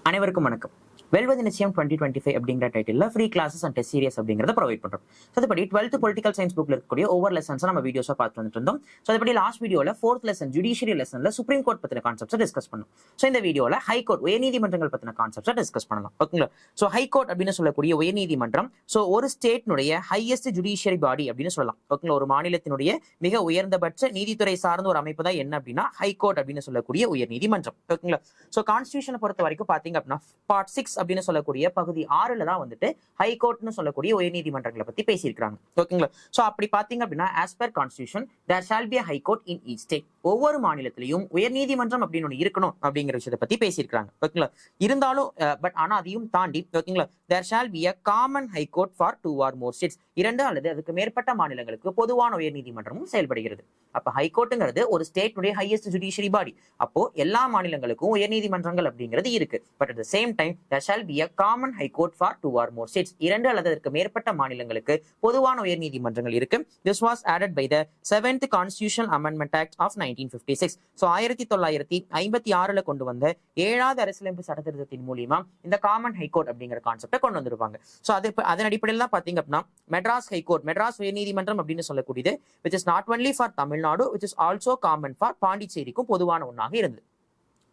அனைவருக்கும் வணக்கம். வெல்வது நிச்சயம் 2025 அப்படிங்கிற title free classes and test serious அப்படிங்கிறத ப்ரொவைட் பண்றோம். ஸோ அதுபடி 12th பொலிட்டிக்கல் சயின்ஸ் புக்ல இருக்கக்கூடிய ஒவ்வொரு லெசன்ஸை நம்ம வீடியோஸாக பார்த்து வந்துட்டு இருந்தோம். ஸோ அதுபடி லாஸ்ட் வீடியோவில் 4th லெசன் ஜுடிஷியரி லெசன்ல சுப்ரீம் கோர்ட் பத்தின கான்செப்ட்ஸை டிஸ்கஸ் பண்ணோம். ஸோ இந்த வீடியோவில் ஹை கோர்ட் உயர்நீதிமன்றங்கள் பத்தின கான்செப்ட்ஸை டிஸ்கஸ் பண்ணலாம். ஓகேங்களா? ஸோ ஹை கோர்ட் அப்படின்னு சொல்லக்கூடிய உயர்நீதிமன்றம் ஸோ ஒரு ஸ்டேட்னுடைய ஹையஸ்ட் ஜுடிஷியரி பாடி அப்படின்னு சொல்லலாம். ஓகேங்களா? ஒரு மாநிலத்தினுடைய மிக உயர்ந்தபட்ச நீதித்துறை சார்ந்த ஒரு அமைப்பு தான் என்ன அப்படின்னா ஹை கோர்ட் அப்படின்னு சொல்லக்கூடிய உயர்நீதிமன்றம். ஓகேங்களா? ஸோ கான்ஸ்டியூஷனை பொறுத்த வரைக்கும் பாத்தீங்க அப்படின்னா பார்ட் 6 அப்படின்னு சொல்லக்கூடிய பகுதி 6ல தான் வந்துட்டு ஹை கோர்ட்னு சொல்லக்கூடிய உயர்நீதிமன்றங்களை பத்தி பேசியிருக்காங்க. ஓகேங்களா? சோ அப்படி பாத்தீங்க அப்படின்னா as per constitution there shall be high court in each state. ஒவ்வொரு மாநிலத்திலையும் உயர்நீதிமன்றம் அப்படின்னு ஒன்று இருக்கணும் அப்படிங்கிற விஷயத்தை பத்தி பேசியிருக்காங்க. ஓகேங்களா? இருந்தாலும் பட் ஆனா அதையும் தாண்டி ஓகேங்களா there shall be a common high court for 2 or more states. 2 அல்லது அதுக்கு மேற்பட்ட மாநிலங்களுக்கு பொதுவான உயர்நீதிமன்றமும் செயல்படுகிறது. அப்ப ஹைகோர்ட்டுங்கிறது ஒரு ஸ்டேட்டுடைய ஹையஸ்ட் ஜுடிஷியரி பாடி. அப்போ எல்லா மாநிலங்களுக்கும் உயர்நீதிமன்றங்கள் அப்படிங்கிறது இருக்கு. But at the same time there shall be a common high court for 2 or more states. 2 அல்லது அதற்கு மேற்பட்ட மாநிலங்களுக்கு பொதுவான உயர்நீதிமன்றங்கள் இருக்கு. This was added by the 7th Constitutional Amendment Act of 1956. So 1956ல கொண்டு வந்த 7வது அரசியலமைப்பு சட்ட திருத்தத்தின் மூலியமா இந்த காமன் ஹைகோர்ட் அப்படிங்கிற கான்செப்டை கொண்டு வந்திருப்பாங்க. ஸோ அதன் அடிப்படையில் தான் பாத்தீங்க அப்படின்னா மெட்ராஸ் ஹைகோர்ட், மெட்ராஸ் உயர்நீதிமன்றம் அப்படின்னு சொல்லக்கூடியது which is not only for Tamil Nadu which is also common for பாண்டிச்சேரிக்கும் பொதுவான ஒன்றாக இருந்தது.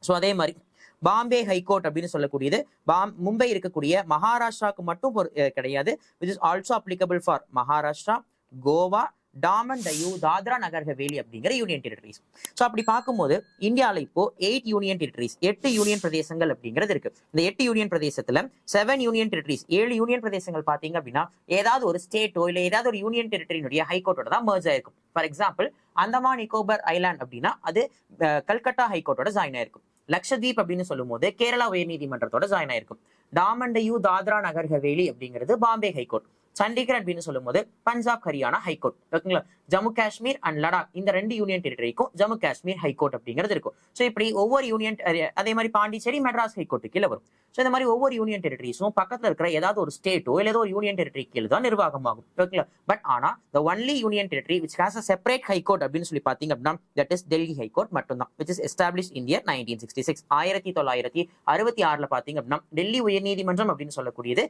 ஸோ அதே மாதிரி பாம்பே ஹைகோர்ட் அப்படின்னு சொல்லக்கூடியது மும்பை இருக்கக்கூடிய மகாராஷ்டிராவுக்கு மட்டும் கிடையாது. which is also applicable for Maharashtra, Goa, Daman Diu, Dadra நகர் ஹவேலி அப்படிங்கிற யூனியன் டெரிட்டரிஸ். ஸோ அப்படி பார்க்கும்போது இந்தியாவில் இப்போ 8 யூனியன் டெரிட்டரிஸ், 8 யூனியன் பிரதேசங்கள் அப்படிங்கிறது இருக்கு. இந்த 8 யூனியன் பிரதேசத்துல 7 யூனியன் டெரிட்டரிஸ், 7 யூனியன் பிரதேசங்கள் பாத்தீங்க அப்படின்னா ஏதாவது ஒரு ஸ்டேட்டோ இல்ல ஏதாவது ஒரு யூனியன் டெரிட்டரியினுடைய ஹைகோர்ட்டோட தான் மர்ஜ் ஆயிருக்கும். For example Andaman Nicobar island அப்படின்னா அது கல்கட்டா ஹைகோர்ட்டோட ஜாயின் ஆயிருக்கும். லட்சதீப் அப்படின்னு சொல்லும் போது கேரளா உயர்நீதிமன்றத்தோட ஜாயின் ஆயிருக்கும். டாமன் டையூ, தாத்ரா நகர் ஹவேலி அப்படிங்கிறது பாம்பே ஹைகோர்ட். சண்டிகர் அப்படின்னு சொல்லும் போது பஞ்சாப் ஹரியானா ஹைகோர்ட். ஓகேங்களா? ஜம்மு காஷ்மீர் அண்ட் லடாக் இந்த 2 யூனியன் டெரிட்டரிக்கும் ஜம்மு காஷ்மீர் ஹைகோர்ட் அப்படிங்கிறது இருக்கும். ஸோ இப்படி ஒவ்வொரு யூனியன், அதே மாதிரி பாண்டிச்சேரி மெட்ராஸ் ஹைகோர்ட்டு கீழே வரும். ஸோ இந்த மாதிரி ஒவ்வொரு யூனியன் டெரிட்டரிஸும் பக்கத்தில் இருக்கிற ஏதாவது ஒரு ஸ்டேட்டோ இல்லை ஏதோ ஒரு யூனியன் டெரிட்டரி கீழே தான் நிர்வாகமாகும். ஓகேங்களா? பட் ஆனா the only union territory which has a separate high court அப்படின்னு சொல்லி பாத்தீங்க அப்படின்னா தட் இஸ் டெல்லி ஹைகோர்ட் மட்டும்தான். which is established in year 1966. 1966ல பாத்தீங்க அப்படின்னா டெல்லி உயர்நீதிமன்றம் அப்படின்னு சொல்லக்கூடியது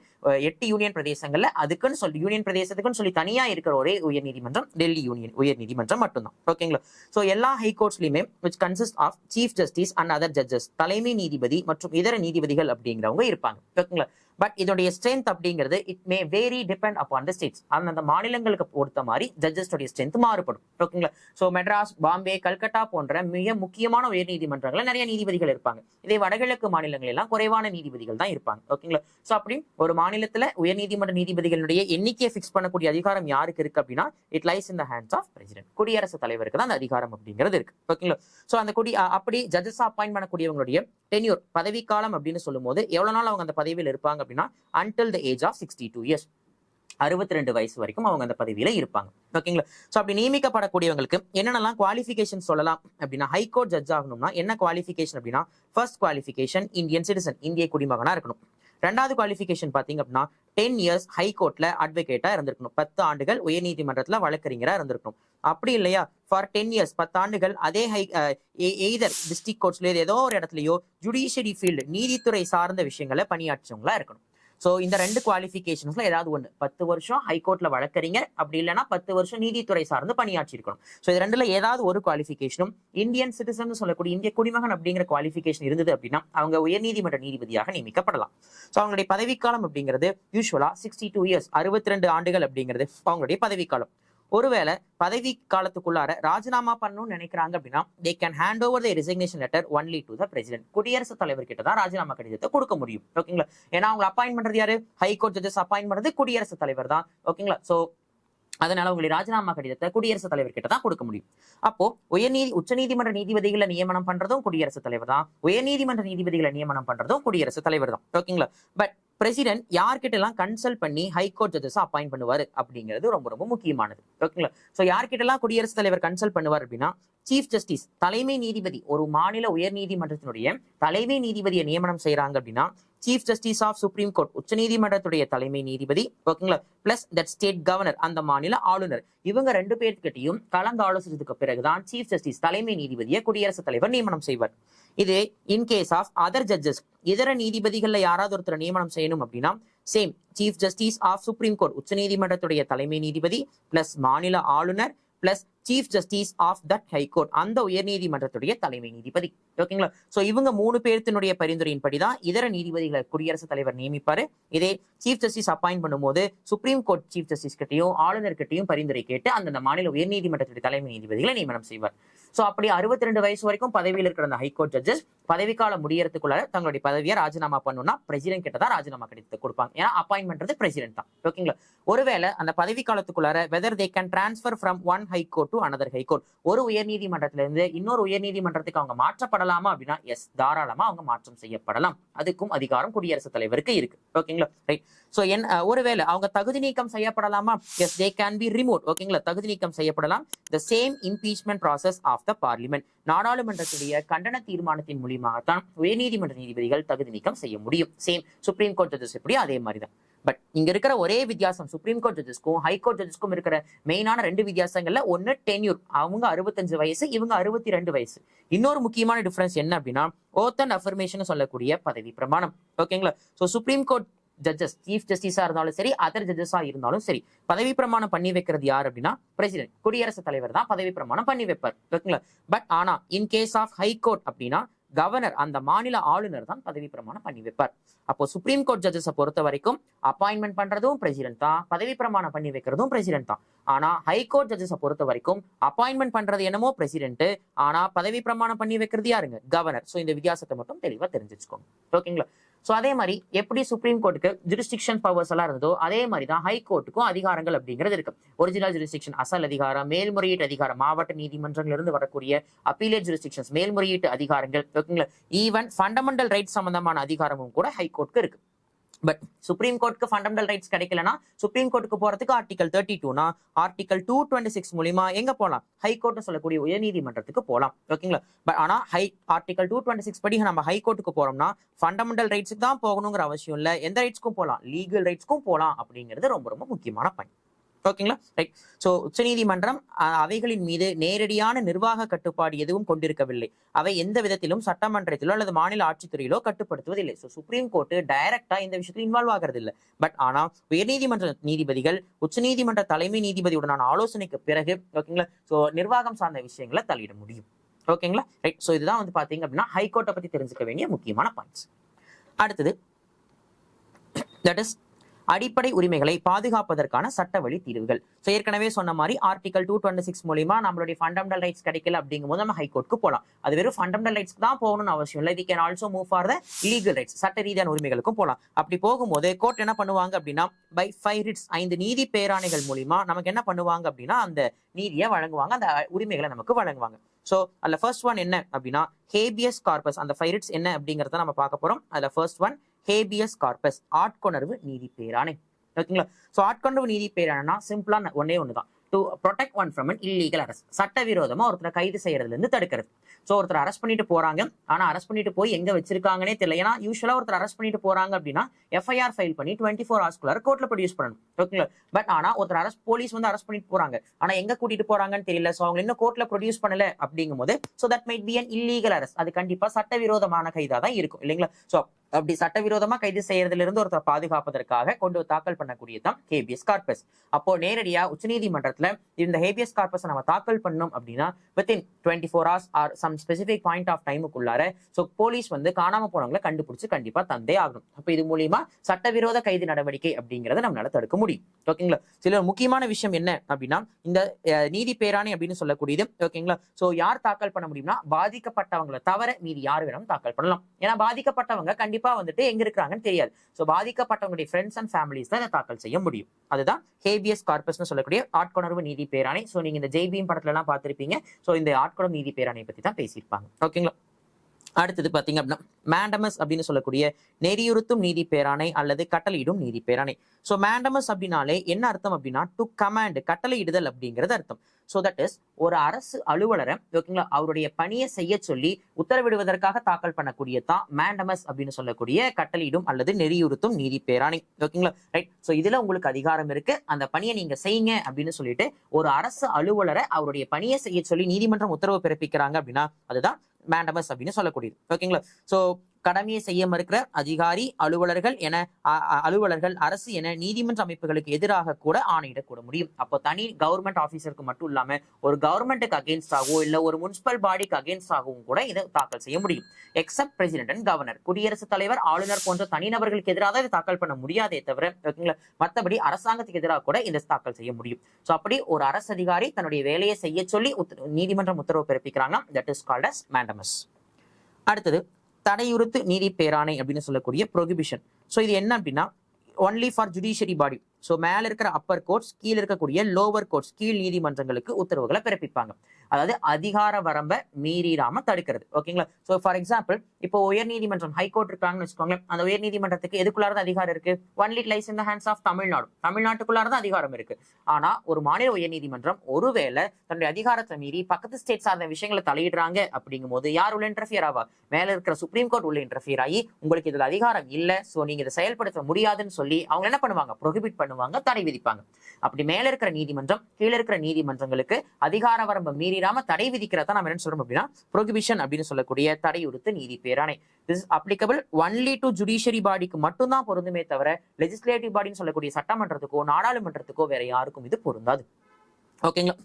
8 யூனியன் பிரதேசங்கள்ல அதுக்குன்னு சொல்லி யூனியன் பிரதேசத்துக்குன்னு சொல்லி தனியா இருக்கிற ஒரே உயர்நீதிமன்றம் டெல்லி உயர்நீதிமன்றம் மட்டும்தான். ஓகேங்களா? சோ எல்லா ஹைகோர்ட்ஸ்லயுமே which consist of chief justice and other judges, தலைமை நீதிபதி மற்றும் இதர நீதிபதிகள் அப்படிங்கிறவங்க இருப்பாங்க. ஓகேங்களா? பட் இதோடைய ஸ்ட்ரென்த் அப்படிங்கிறது it may very depend upon the states. அந்த மாநிலங்களுக்கு பொறுத்த மாதிரி ஜட்ஜஸ்டோடைய ஸ்ட்ரென்த் மாறுபடும். ஓகேங்களா? ஸோ மெட்ராஸ், பாம்பே, கல்கட்டா போன்ற மிக முக்கியமான உயர் நீதிமன்றங்கள் நிறைய நீதிபதிகள் இருப்பாங்க. இதே வடகிழக்கு மாநிலங்கள் எல்லாம் குறைவான நீதிபதிகள் தான் இருப்பாங்க. ஓகேங்களா? ஸோ அப்படி ஒரு மாநிலத்துல உயர் நீதிமன்ற நீதிபதிகளுடைய எண்ணிக்கையை ஃபிக்ஸ் பண்ணக்கூடிய அதிகாரம் யாருக்கு இருக்கு அப்படின்னா it lies in the hands of president. குடியரசுத் தலைவருக்கு தான் அந்த அதிகாரம் அப்படிங்கிறது இருக்கு. ஓகேங்களா? ஸோ அந்த அப்படி ஜட்ஜஸ் அப்பாயிண்ட் பண்ணக்கூடியவங்களுடைய டென்யூர் பதவிக்காலம் அப்படின்னு சொல்லும் போது எவ்வளவு நாள் அவங்க அந்த பதவியில் இருப்பாங்க அப்படின்னா until the age of 62 years, 62 வயசு வரைக்கும் அவங்க அந்த பதவியில இருப்பாங்க. ஓகேங்களா? சோ அப்படி நியமிக்கப்படக்கூடியவங்களுக்கு என்னென்னலாம் குவாலிஃபிகேஷன் சொல்லலாம் அப்படின்னா ஹைகோர்ட் ஜட்ஜ் ஆகணும்னா என்ன குவாலிஃபிகேஷன் அப்படின்னா ஃபர்ஸ்ட் குவாலிஃபிகேஷன் இந்தியன் சிட்டிசன், இந்திய குடிமகனா இருக்கணும். 2வது குவாலிஃபிகேஷன் பாத்தீங்க அப்படின்னா 10 years ஹைகோர்ட்ல அட்வொகேட்டா இருந்திருக்கணும். 10 ஆண்டுகள் உயர்நீதிமன்றத்துல வழக்கறிஞரா இருந்திருக்கணும். அப்படி இல்லையா ஃபார் 10 years 10 ஆண்டுகள் அதே எய்தர் டிஸ்ட்ரிக்ட் கோர்ட்ஸ்ல ஏதோ ஒரு இடத்துலயோ ஜுடிஷியரி ஃபீல்டு நீதித்துறை சார்ந்த விஷயங்களை பணியாற்றவங்களா இருக்கணும். சோ இந்த 2 குவாலிஃபிகேஷன்ஸ்ல ஏதாவது ஒண்ணு 10 வருஷம் ஹைகோர்ட்ல வழக்கறிஞர், அப்படி இல்லைன்னா 10 வருஷம் நீதித்துறை சார்ந்து பணியாற்றி இருக்கணும். சோ இது 2ல ஏதாவது ஒரு குவாலிஃபிகேஷனும் இந்தியன் சிட்டிசன் சொல்லக்கூடிய இந்திய குடிமகன் அப்படிங்கிற குவாலிஃபிகேஷன் இருந்தது அப்படின்னா அவங்க உயர்நீதிமன்ற நீதிபதியாக நியமிக்கப்படலாம். சோ அவங்களுடைய பதவிக்காலம் அப்படிங்கிறது யூஸ்வலா 62 years, 62 ஆண்டுகள் அப்படிங்கிறது அவங்களுடைய பதவிக்காலம். ஒருவேளை பதவி காலத்துக்குள்ளார ராஜினாமா பண்ணணும்னு நினைக்கிறாங்க அப்படின்னா they can hand over the resignation letter only to the president. குடியரசுத் தலைவர் கிட்ட தான் ராஜினாமா கடிதத்தை கொடுக்க முடியும். ஓகேங்களா? ஏன்னா அவங்க அப்பாயிண்ட் பண்றது யாரு? ஹைகோர்ட் ஜட்ஜஸ் அப்பாயிண்ட் பண்றது குடியரசுத் தலைவர் தான். ஓகேங்களா? சோ அதனால உங்களுடைய ராஜினாமா கடிதத்தை குடியரசுத் தலைவர் கிட்ட தான் கொடுக்க முடியும். அப்போ உச்சநீதிமன்ற நீதிபதிகளை நியமனம் பண்றதும் குடியரசுத் தலைவர் தான், உயர்நீதிமன்ற நீதிபதிகளை நியமனம் பண்றதும் குடியரசுத் தலைவர் தான். ஓகேங்களா? பட் பிரசிடென்ட் யார்கிட்ட எல்லாம் கன்சல்ட் பண்ணி ஹைகோர்ட் ஜட்ஜஸ் அப்பாயிண்ட் பண்ணுவாரு அப்படிங்கிறது ரொம்ப ரொம்ப முக்கியமானது. ஓகேங்களா? சோ யார்கிட்ட எல்லாம் குடியரசுத் தலைவர் கன்சல்ட் பண்ணுவார் அப்படின்னா சீஃப் ஜஸ்டிஸ், தலைமை நீதிபதி, ஒரு மாநில உயர் நீதிமன்றத்தினுடைய தலைமை நீதிபதியை நியமனம் செய்யறாங்க அப்படின்னா chief justice of supreme court உச்சநீதிமன்றத்துடைய தலைமை நீதிபதி, ஓகேங்களா, பிளஸ் தட் ஸ்டேட் கவர்னர் அந்த மாநில ஆளுநர், இவங்க 2 பேர்கிட்டையும் கலந்து ஆலோசிச்சதுக்கு பிறகுதான் சீஃப் ஜஸ்டிஸ் தலைமை நீதிபதியை குடியரசுத் தலைவர் நியமனம் செய்வார். இது in case of other judges, இதர நீதிபதிகள்ல யாராவது ஒருத்தர் நியமனம் செய்யணும் அப்படின்னா same chief justice of supreme court உச்சநீதிமன்றத்துடைய தலைமை நீதிபதி பிளஸ் மாநில ஆளுநர் plus chief justice of that high court அந்த உயர்நீதிமன்றத்துடைய தலைமை நீதிபதி, ஓகேங்களா. சோ இவங்க 3 பேர்த்தினுடைய பரிந்துரையின்படிதான் இதர நீதிபதிகளை குடியரசுத் தலைவர் நியமிப்பாரு. இதே சீஃப் ஜஸ்டிஸ் அப்பாயிண்ட் பண்ணும்போது சுப்ரீம் கோர்ட் சீஃப் ஜஸ்டிஸ் கிட்டையும் ஆளுநர் கிட்டையும் பரிந்துரை கேட்டு அந்த மாநில உயர்நீதிமன்றத்துடைய தலைமை நீதிபதிகளை நியமனம் செய்வார். சோ அப்படி 62 வயசு வரைக்கும் பதவியில் இருக்கிற அந்த ஹைகோர்ட் ஜட்ஜஸ் பதவிக்காலம் முடியறதுக்குள்ள தங்களுடைய பதவியை ராஜினாமா பண்ணணும்னா பிரசிடென்ட் கிட்ட தான் ராஜினாமா கிடைத்து கொடுப்பாங்க. ஏன்னா அப்பாயின்ட் பண்றது பிரசிடென்ட் தான், ஓகேங்களா. ஒருவேளை அந்த பதவி காலத்துக்குள்ளார whether they can transfer from one high court to another high court, ஒரு உயர்நீதிமன்றத்துல இருந்து இன்னொரு உயர்நீதிமன்றத்துக்கு அவங்க மாற்றப்படலாமா அப்படின்னா எஸ், தாராளமா அவங்க மாற்றம் செய்யப்படலாம். அதுக்கும் அதிகாரம் குடியரசுத் தலைவருக்கு இருக்கு, ஓகேங்களா. ரைட். சோ ஒருவேளை அவங்க தகுதி நீக்கம் செய்யப்படலாமா, yes, they can be remove, ஓகேங்களா, தகுதி நீக்கம் செய்யப்படலாம். The same impeachment process of the parliament, நாடாளுமன்றத்துடைய கண்டன தீர்மானத்தின் மூலியமாகத்தான் உயர்நீதிமன்ற நீதிபதிகள் தகுதி நீக்கம் செய்ய முடியும். சேம் சுப்ரீம் கோர்ட் ஜட்ஜஸ் எப்படி அதே மாதிரிதான். பட் இங்க இருக்கிற ஒரே வித்தியாசம் சுப்ரீம் கோர்ட் ஜட்ஜஸ்க்கும் ஹைகோர்ட் ஜட்ஜஸ்க்கும் இருக்கிற மெயினான 2 வித்தியாசங்கள்ல ஒன்னு டென்யூர், அவங்க 65 வயசு, இவங்க 62 வயசு. இன்னொரு முக்கியமான டிஃபரன்ஸ் என்ன அப்படின்னா ஓத் அண்ட் அஃபர்மேஷன் சொல்லக்கூடிய பதவி பிரமாணம், ஓகேங்களா. So supreme court judges chief ஜஸ்டிஸா இருந்தாலும் சரி, அதர் ஜட்ஜஸா இருந்தாலும் சரி, பதவி பிரமாணம் பண்ணி வைக்கிறது யார் அப்படின்னா பிரசிடென்ட், குடியரசுத் தலைவர் தான் பதவி பிரமாணம் பண்ணி வைப்பார், ஓகேங்களா. பட் ஆனா இன் கேஸ் ஆஃப் ஹைகோர்ட் அப்படின்னா கவர்னர் அந்த மாநில ஆளுநர் தான் பதவி பிரமாணம் பண்ணி வைப்பார். அப்போ சுப்ரீம் கோர்ட் ஜட்ஜஸை பொறுத்த வரைக்கும் அப்பாயின்மெண்ட் பண்றதும் பிரசிடென்ட் தான், பதவி பிரமாணம் பண்ணி வைக்கிறதும் பிரசிடென்ட் தான். ஆனா ஹைகோர்ட் ஜட்ஜஸை பொறுத்த வரைக்கும் அப்பாயின்மெண்ட் பண்றது என்னமோ பிரசிடென்ட், ஆனா பதவி பிரமாணம் பண்ணி வைக்கிறது யாருங்க, கவர்னர். சோ இந்த வித்தியாசத்தை மட்டும் தெளிவா தெரிஞ்சுக்கோங்க, ஓகேங்களா. சோ அதே மாதிரி எப்படி சுப்ரீம் கோர்ட்டுக்கு ஜுரிஸ்டிக்ஷன் பவர்ஸ் எல்லாம் இருந்ததோ அதே மாதிரி தான் ஹைகோர்ட்டுக்கும் அதிகாரங்கள் அப்படிங்கிறது இருக்கு. ஒரிஜினல் ஜுரிஸ்டிக்ஷன் அசல் அதிகாரம், மேல்முறையீட்டு அதிகாரம், மாவட்ட நீதிமன்றங்கள் இருந்து வரக்கூடிய அப்பீலேட் ஜுரிஸ்டிக்ஷன்ஸ் மேல்முறையீட்டு அதிகாரங்கள், ஓகேங்களா. ஈவன் ஃபண்டமெண்டல் ரைட்ஸ் சம்பந்தமான அதிகாரமும் கூட ஹைகோர்ட்டுக்கு இருக்கு. பட் சுப்ரீம் கோர்ட்டுக்கு ஃபண்டமெண்டல் ரைட்ஸ் கிடைக்கலனா சுப்ரீம் கோர்ட்டுக்கு போறதுக்கு ஆர்டிகல் 32 ஆர்டிகல் 226 மூலியமா எங்க போலாம், ஹைகோர்ட் சொல்லக்கூடிய உயர்நீதிமன்றத்துக்கு போலாம், ஓகேங்களா. பட் ஆனா ஆர்டிகல் 226 படி நம்ம ஹைகோர்ட்டுக்கு போறோம்னா ஃபண்டமெண்டல் ரைட்ஸுக்கு தான் போகணுங்கிற அவசியம் இல்ல, எந்த ரைட்ஸ்க்கும் போலாம், லீகல் ரைட்ஸ்க்கும் போலாம் அப்படிங்கிறது ரொம்ப ரொம்ப முக்கியமான பாயிண்ட், ஓகேங்களா. ரைட். சோ உச்சநீதிமன்றம் அவைகளின் மீது நேரடியான நிர்வாக கட்டுப்பாடு எதுவும் கொண்டிருக்கவில்லை. அவை எந்த விதத்திலும் சட்டமன்றத்திலோ அல்லது மாநில ஆட்சித்துறையிலோ கட்டுப்படுத்துவதில்லை. சோ சுப்ரீம் கோர்ட் டைரக்டா இந்த விஷயத்துல இன்வால்வ் ஆகிறது இல்லை. பட் ஆனா உயர்நீதிமன்ற நீதிபதிகள் உச்சநீதிமன்ற தலைமை நீதிபதியுடனான ஆலோசனைக்கு பிறகு, ஓகேங்களா, சோ நிர்வாகம் சார்ந்த விஷயங்களை தலையிட முடியும், ஓகேங்களா. ரைட். சோ இதுதான் வந்து பாத்தீங்க அப்படின்னா ஹைகோர்ட்டை பத்தி தெரிஞ்சுக்க வேண்டிய முக்கியமான பாயிண்ட்ஸ். அடுத்தது தட் இஸ் அடிப்படை உரிமைகளை பாதுகாப்பதற்கான சட்ட வழி தீர்வுகள். ஏற்கனவே சொன்ன மாதிரி ஆர்டிகல் 226 மூலியமா நம்மளுடைய ஃபண்டமெண்டல் ரைட்ஸ் கிடைக்கல அப்படிங்கும்போது நம்ம ஹைகோர்ட்டுக்கு போகலாம். அது வெறும் ஃபண்டமெண்டல் ரைட்ஸ்க்கு தான் போகணும்னு அவசியம் இல்லை. We can also move for the legal rights, சட்ட ரீதியான உரிமைகளுக்கும் போகலாம். அப்படி போகும்போது கோர்ட் என்ன பண்ணுவாங்க அப்படின்னா பை 5 ரிட்ஸ் 5 நீதி பேராணைகள் மூலியமா நமக்கு என்ன பண்ணுவாங்க அப்படின்னா அந்த நீதியை வழங்குவாங்க, அந்த உரிமைகளை நமக்கு வழங்குவாங்க. சோ அதுல ஃபர்ஸ்ட் ஒன் என்ன அப்படின்னா ஹேபியஸ் கார்பஸ். அந்த 5 ரிட்ஸ் என்ன அப்படிங்கறத நம்ம பார்க்க போறோம். அதுல ஃபர்ஸ்ட் ஒன் ஹேபியஸ் கார்பஸ், ஆட்கொணர்வு நீதி பேராணை, ஓகேங்களா. சோ ஆட்கொணர்வு நீதி பேராணைனா சிம்பிளா ஒன்னே ஒண்ணுதான், to protect one from an illegal arrest, சட்டவிரோதமா ஒருத்தரை கைது செய்யறதுல இருந்து தடுக்கிறது. சோ ஒருத்தர் அரெஸ்ட் பண்ணிட்டு போறாங்க, ஆனா அரெஸ்ட் பண்ணிட்டு போய் எங்க வச்சிருக்காங்கன்னே தெரியல. ஏன்னா யூஸ்வலா ஒருத்தர் அரெஸ்ட் பண்ணிட்டு போறாங்க அப்படின்னா எஃப்ஐஆர் ஃபைல் பண்ணி 24 ஹவர்ஸ்க்குள்ளார கோர்ட்ல ப்ரொடியூஸ் பண்ணணும், ஓகேங்களா. பட் ஆனா ஒருத்தர் போலீஸ் வந்து அரெஸ்ட் பண்ணிட்டு போறாங்க, ஆனா எங்க கூட்டிட்டு போறாங்கன்னு தெரியல. சோ அவங்க இன்னும் கோர்ட்ல ப்ரொடியூஸ் பண்ணல அப்படிங்கும் போது so that might be an illegal arrest, அது கண்டிப்பா சட்டவிரோதமான கைதா தான் இருக்கும், இல்லைங்களா. சோ அப்படி சட்டவிரோதமா கைது செய்யறதுல இருந்து ஒருத்தர் பாதுகாப்பதற்காக கொண்டு தாக்கல் பண்ணக்கூடியதான் ஹேபியஸ் கார்பஸ். அப்போ நேரடியா உச்சநீதிமன்றத்துல இந்த ஹேபியஸ் கார்பஸ் நம்ம தாக்கல் பண்ணோம் அப்படின்னா within 24 hours or some specific point of டைமுக்குள்ளார சோ போலீஸ் வந்து காணாம போனவங்களை கண்டுபிடிச்சு கண்டிப்பா தந்தே ஆகணும். அப்ப இது மூலியமா சட்டவிரோத கைது நடவடிக்கை அப்படிங்கறத நம்மளால தடுக்க முடியும், ஓகேங்களா. சில முக்கியமான விஷயம் என்ன அப்படின்னா இந்த நீதி பேராணை அப்படின்னு சொல்லக்கூடியது, ஓகேங்களா. சோ யார் தாக்கல் பண்ண முடியும்னா பாதிக்கப்பட்டவங்களை தவிர மீதி யார் வேணும் தாக்கல் பண்ணலாம். ஏன்னா பாதிக்கப்பட்டவங்க கண்டிப்பா வந்துட்டு எங்க இருக்கிறாங்கன்னு தெரியாது. சோ பாதிக்கப்பட்டவங்களுடைய ஃப்ரெண்ட்ஸ் அண்ட் ஃபேமிலிஸ் தான் தாக்கல் செய்ய முடியும். அதுதான் ஹேபியஸ் கார்பஸ்னு சொல்லக்கூடிய ஆட்கொணர்வு நீதி பேராணை. சோ நீங்க இந்த ஜெய்பீம் படத்துல எல்லாம் பார்த்திருப்பீங்க. சோ இந்த ஆட்கொணர்வு நீதி பேராணை பத்தி தான் பேசியிருப்பாங்க, ஓகேங்களா. அடுத்தது பாத்தீங்க அப்படின்னா மேண்டமஸ் அப்படின்னு சொல்லக்கூடிய நெறியுறுத்தும் நீதி பேராணை அல்லது கட்டளையிடும் நீதி பேராணை. ஸோ மேண்டமஸ் அப்படின்னாலே என்ன அர்த்தம் அப்படின்னா டு கமாண்ட், கட்டளையிடுதல் அப்படிங்கிறது அர்த்தம். ஸோ தட் இஸ் ஒரு அரசு அலுவலரை ஓகேங்களா அவருடைய பணியை செய்ய சொல்லி உத்தரவிடுவதற்காக தாக்கல் பண்ணக்கூடியதான் மேண்டமஸ் அப்படின்னு சொல்லக்கூடிய கட்டளையிடும் அல்லது நெறியுறுத்தும் நீதி பேராணை. ஓகேங்களா ரைட். ஸோ இதுல உங்களுக்கு அதிகாரம் இருக்கு, அந்த பணியை நீங்க செய்யுங்க அப்படின்னு சொல்லிட்டு ஒரு அரசு அலுவலரை அவருடைய பணியை செய்ய சொல்லி நீதிமன்றம் உத்தரவு பிறப்பிக்கிறாங்க அப்படின்னா அதுதான் மேண்டமஸ் அப்படின்னு சொல்லக்கூடியது. ஓகேங்களா. சோ கடமையை செய்ய மறுக்கிற அதிகாரி, அலுவலர்கள், அரசு என நீதிமன்ற அமைப்புகளுக்கு எதிராக கூட ஆணையிடக்கூட முடியும். அப்போ தனி கவர்மெண்ட் ஆபீசருக்கு மட்டும் இல்லாம ஒரு கவர்மெண்ட்டுக்கு அகேன்ஸ்டாகவோ இல்ல ஒரு முனிசிபல் பாடிக்கு அகேன்ஸ்டாகவும் கூட இதை தாக்கல் செய்ய முடியும். எக்ஸப்ட் பிரசிடென்ட் அண்ட் கவர்னர், குடியரசுத் தலைவர், ஆளுநர் போன்ற தனிநபர்களுக்கு எதிராக இதை தாக்கல் பண்ண முடியாதே தவிர ஓகேங்களா மற்றபடி அரசாங்கத்துக்கு எதிராக கூட இதை தாக்கல் செய்ய முடியும். ஸோ அப்படி ஒரு அரசு அதிகாரி தன்னுடைய வேலையை செய்ய சொல்லி நீதிமன்றம் உத்தரவு பிறப்பிக்கிறாங்க. That is called as mandamus. அடுத்தது தடையுறுத்து நீதி பேராணை அப்படின்னு சொல்லக்கூடிய ப்ரொஹிபிஷன். ஸோ இது என்ன அப்படின்னா only for judiciary body. So மேல இருக்கிற அப்பர் கோர்ட்ஸ், கீழே இருக்கக்கூடிய லோவர் கோர்ட்ஸ், கீழ் நீதிமன்றங்களுக்கு உத்தரவுகளை பிறப்பிப்பாங்க. அதாவது அதிகார வரம்பை மீறாம தடுக்கிறது. ஓகேங்களா. ஸோ ஃபார் எக்ஸாம்பிள் இப்போ உயர் நீதிமன்றம் ஹைகோர்ட் இருக்காங்கன்னு வச்சுக்கோங்களேன். அந்த உயர் நீதிமன்றத்துக்கு எதுக்குள்ளார அதிகாரம் இருக்கு? Only lies in the hands of Tamil Nadu. தமிழ்நாட்டுக்குள்ளார அதிகாரம் இருக்கு. ஆனா ஒரு மாநில உயர் நீதிமன்றம் ஒருவேளை தன்னுடைய அதிகாரத்தை மீறி பக்கத்து ஸ்டேட் சார்ந்த விஷயங்களை தலையிடுறாங்க அப்படிங்கும் போது யார் உள்ள இன்டர்ஃபியர் ஆவா? மேல இருக்கிற சுப்ரீம் கோர்ட் உள்ள இன்டர்ஃபியர் ஆகி உங்களுக்கு இதுல அதிகாரம் இல்ல, சோ நீங்க இதை செயல்படுத்த முடியாதுன்னு சொல்லி அவங்க என்ன பண்ணுவாங்க? ப்ரொஹிபிட் பண்ணுவாங்க, தடை விதிப்பாங்க. அப்படி மேல இருக்கிற நீதிமன்றம் கீழே இருக்கிற நீதிமன்றங்களுக்கு அதிகார வரம்பு மீறாம தடை விதிக்கிறதா நம்ம என்ன சொல்றோம் அப்படின்னா ப்ரொஹிபிஷன் அப்படின்னு சொல்லக்கூடிய தடையுறுத்து நீதி பேராணை. This applicable only to judiciary பாடிக்கு மட்டும்தான் பொருந்துமே தவிர லெஜிஸ்லேட்டிவ் பாடின்னு சொல்லக்கூடிய சட்டமன்றத்துக்கோ நாடாளுமன்றத்துக்கோ வேற யாருக்கும் இது பொருந்தாது. ஓகேங்களா.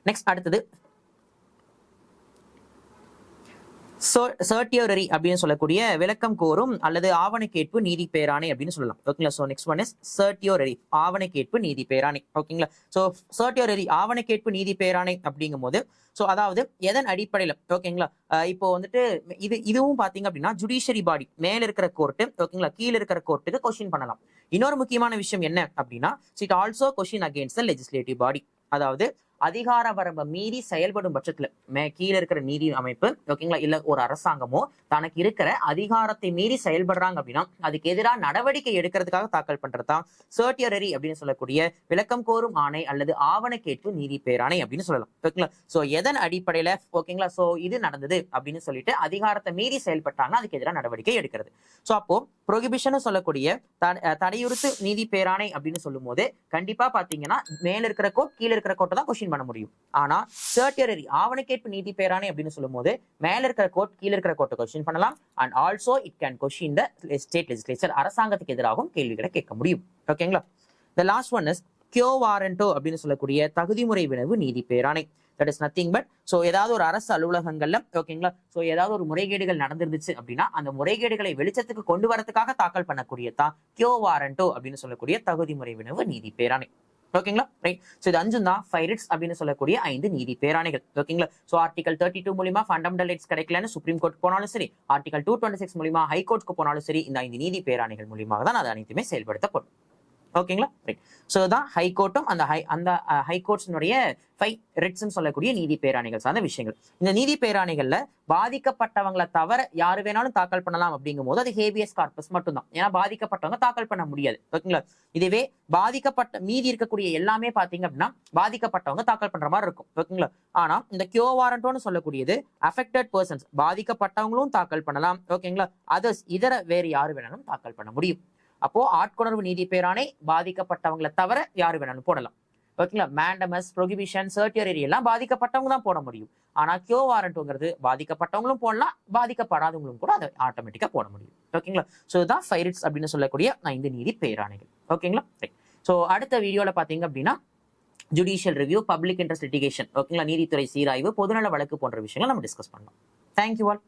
நெக்ஸ்ட் அடுத்தது சர்டியரி அப்படின்னு சொல்லக்கூடிய விளக்கம் கோரும் அல்லது ஆவண கேட்பு நீதி பேராணை அப்படின்னு சொல்லலாம். ஓகேங்களா. சோ நெக்ஸ்ட் ஒன் இஸ் சர்டியரி, ஆவண கேட்பு நீதி பேராணை. ஓகேங்களா. சோ சர்டியரி ஆவண கேட்பு நீதி பேராணை அப்படிங்கும் போது சோ அதாவது எதன் அடிப்படையில ஓகேங்களா இப்போ வந்துட்டு இதுவும் பாத்தீங்க அப்படின்னா ஜுடிஷியரி பாடி மேல இருக்கிற கோர்ட்டு ஓகேங்களா கீழே இருக்கிற கோர்ட்டுக்கு கொஸ்டின் பண்ணலாம். இன்னொரு முக்கியமான விஷயம் என்ன அப்படின்னா it also question against the legislative body. அதாவது அதிகார வரம்பை மீறி செயல்படும் பட்சத்துல கீழே இருக்கிற நீதி அமைப்பு ஓகேங்களா இல்ல ஒரு அரசாங்கமோ தனக்கு இருக்கிற அதிகாரத்தை மீறி செயல்படுறாங்க அப்படின்னா அதுக்கு எதிராக நடவடிக்கை எடுக்கிறதுக்காக தாக்கல் பண்றதுதான் சர்டியரி அப்படின்னு சொல்லக்கூடிய விளக்கம் கோரும் ஆணை அல்லது ஆவண கேட்பு நீதி பேராணை அப்படின்னு சொல்லலாம். ஓகேங்களா. சோ எதன் அடிப்படையில ஓகேங்களா சோ இது நடந்தது அப்படின்னு சொல்லிட்டு அதிகாரத்தை மீறி செயல்பட்டாங்கன்னா அதுக்கு எதிராக நடவடிக்கை எடுக்கிறது. சோ அப்போ ப்ரொஹிபிஷன் சொல்லக்கூடிய தடையுறுத்து நீதி பேராணை அப்படின்னு சொல்லும் போது கண்டிப்பா பாத்தீங்கன்னா மேல இருக்கிற கோர்ட் கீழே இருக்கிற கோர்ட்டை தான் கொஸ்டின் பண்ண முடியும். ஆனா சர்டியரி ஆவண கேட்பு நீதி பேராணை அப்படின்னு சொல்லும் போது மேல இருக்கிற கோர்ட் கீழே இருக்கிற கோர்ட்டை கொஸ்டின் பண்ணலாம். And also it can question the state legislature, அரசாங்கத்துக்கு எதிராகவும் கேள்விகளை கேட்க முடியும். ஓகேங்களா. The last one is quo warranto அப்படின்னு சொல்லக்கூடிய தகுதிமுறை வினவு நீதி பேராணை. That is nothing but so ஏதாவது ஒரு அரசு அலுவலகங்கள்ல ஓகேங்களா சோ ஏதாவது ஒரு முறைகேடுகள் நடந்துருந்துச்சு அப்படின்னா அந்த முறைகேடுகளை வெளிச்சத்துக்கு கொண்டு வரதுக்காக தாக்கல் பண்ணக்கூடியதான் கியோ வாரண்டோ அப்படின்னு சொல்லக்கூடிய தகுதிமுறை வினவு நீதி பேராணை. ஓகேங்களா ரைட். சோ இது 5 தான் ஃபைரிட்ஸ் அப்படின்னு சொல்லக்கூடிய 5 நீதி பேராணைகள். ஓகேங்களா. சோ ஆர்டிகல் 32 மூலமா ஃபண்டமெண்டல் ரைட்ஸ் கிடைக்கலன்னு சுப்ரீம் கோர்ட் போனாலும் சரி, ஆர்டிகல் 226 மூலமா ஹைகோர்ட்க்கு போனாலும் சரி, இந்த 5 நீதி பேராணைகள் மூலமாக தான் அது அனைத்துமே செயல்படுத்தப்படும். ஓகேங்களா ரைட். சோ தான் ஹைகோர்ட்டும் அந்த ஹைகோர்ட்ஸினுடைய 5 ரிட்ஸ்ன்னு சொல்லக்கூடிய நீதி பேராணைகள் சார்ந்த விஷயங்கள். இந்த நீதி பேராணைகள்ல பாதிக்கப்பட்டவங்களை தவிர யாரு வேணாலும் தாக்கல் பண்ணலாம் அப்படிங்கும் போது அது ஹேபியஸ் கார்பஸ் மட்டும்தான். ஏன்னா பாதிக்கப்பட்டவங்க தாக்கல் பண்ண முடியாது. ஓகேங்களா. இதுவே பாதிக்கப்பட்ட மீதி இருக்கக்கூடிய எல்லாமே பாத்தீங்க அப்படின்னா பாதிக்கப்பட்டவங்க தாக்கல் பண்ற மாதிரி இருக்கும். ஓகேங்களா. ஆனா இந்த கியோ வாரண்டோன்னு சொல்லக்கூடியது அஃபெக்டட் பர்சன்ஸ் பாதிக்கப்பட்டவங்களும் தாக்கல் பண்ணலாம். ஓகேங்களா. அதர்ஸ் இதர வேறு யாரு வேணாலும் தாக்கல் பண்ண முடியும். அப்போ ஆட்கொணர்வு நீதி பேராணை பாதிக்கப்பட்டவங்களை தவிர யாரு வேணாலும் போடலாம். ஓகேங்களா. மேண்டமஸ், ப்ரொஹிபிஷன், சர்டியரி எல்லாம் பாதிக்கப்பட்டவங்க தான் போட முடியும். ஆனா கியோ வாரண்ட்ங்கிறது பாதிக்கப்பட்டவங்களும் போடலாம், பாதிக்கப்படாதவங்களும் கூட அதை ஆட்டோமேட்டிக்கா போட முடியும். ஓகேங்களா. சோ இதுதான் ஃபைரிட்ஸ் அப்படின்னு சொல்லக்கூடிய 5 நீதி பேராணைகள். ஓகேங்களா. சோ அடுத்த வீடியோல பாத்தீங்க அப்படின்னா judicial review, public interest litigation ஓகேங்களா நீதித்துறை சீராய்வு, பொதுநல வழக்கு போன்ற விஷயங்களை நம்ம டிஸ்கஸ் பண்ணலாம். Thank you all.